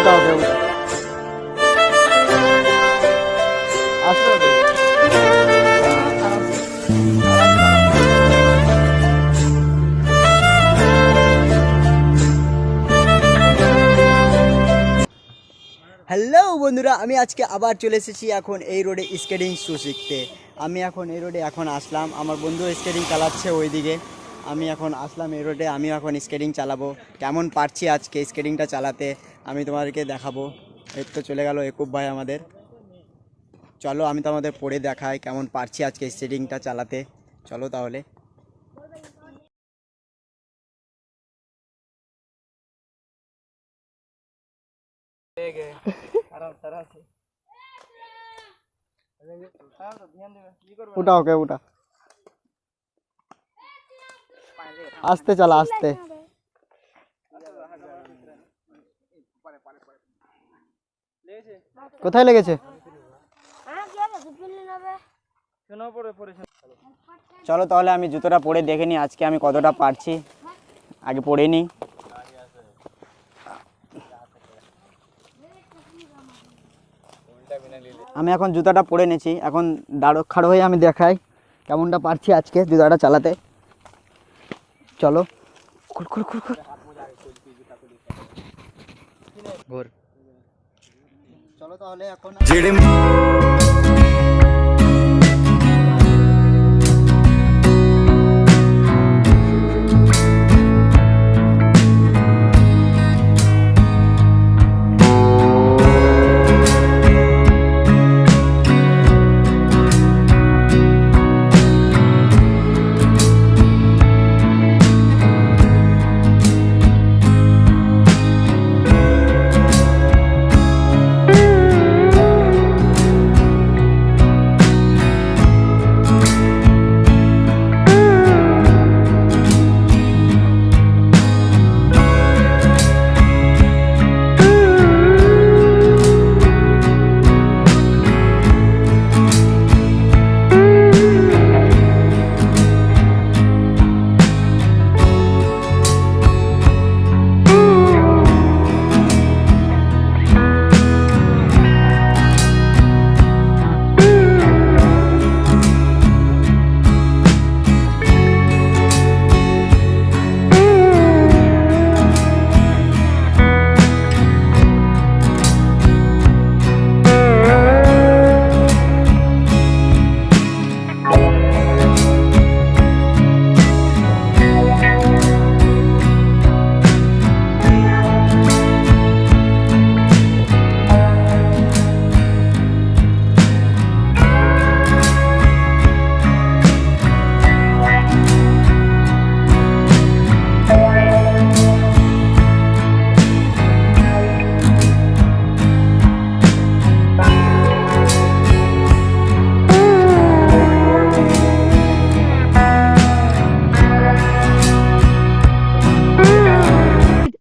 উঠাও কে উঠাও আস্তে আস্তে হ্যালো বন্ধুরা, আমি আজকে আবার চলে এসেছি এখন এই রোডে স্কেটিং শু শিখতে। আমি এখন এই রোডে আসলাম, আমার বন্ধু স্কেটিং চালাচ্ছে ওইদিকে। আমি এখন আসলাম এই রোডে, আমি এখন স্কেটিং চালাবো। কেমন পারছি আজকে স্কেটিংটা চালাতে আমি তোমাদেরকে দেখাবো। এই তো চলে গেল একুব ভাই আমাদের। চলো আমি তোমাদের পড়ে দেখাই কেমন পারছি আজকে স্কেটিংটা চালাতে। চলো তাহলে। উঠা ওকে উঠা, আস্তে চালা আস্তে। কোথায় লেগেছে? চলো তাহলে আমি জুতোটা পরে দেখে নিই আজকে আমি কতটা পারছি। আগে পরে নিই। আমি এখন জুতাটা পরে নিয়েছি, এখন দাঁড়ো খাড়ো হয়ে আমি দেখাই কেমনটা পারছি আজকে জুতাটা চালাতে। চলো ঘোর। চলো তাহলে এখন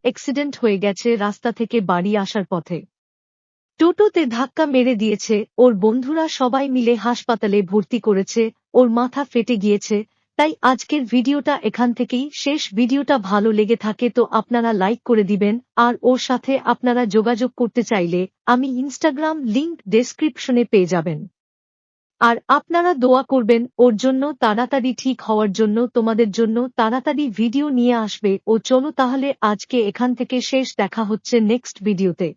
অ্যাক্সিডেন্ট হয়ে গেছে রাস্তা থেকে বাড়ি আসার পথে। টোটোতে ধাক্কা মেরে দিয়েছে, ওর বন্ধুরা সবাই মিলে হাসপাতালে ভর্তি করেছে, ওর মাথা ফেটে গিয়েছে। তাই আজকের ভিডিওটা এখান থেকেই শেষ। ভিডিওটা ভালো লেগে থাকে তো আপনারা লাইক করে দিবেন, আর ওর সাথে আপনারা যোগাযোগ করতে চাইলে আমি ইনস্টাগ্রাম লিংক ডেসক্রিপশনে পেয়ে যাবেন। আর আপনারা দোয়া করবেন ওর জন্য, তাড়াতাড়ি ঠিক হওয়ার জন্য, তোমাদের জন্য তাড়াতাড়ি ভিডিও নিয়ে আসবে ও। চলো তাহলে আজকে এখান থেকে শেষ, দেখা হচ্ছে নেক্সট ভিডিওতে।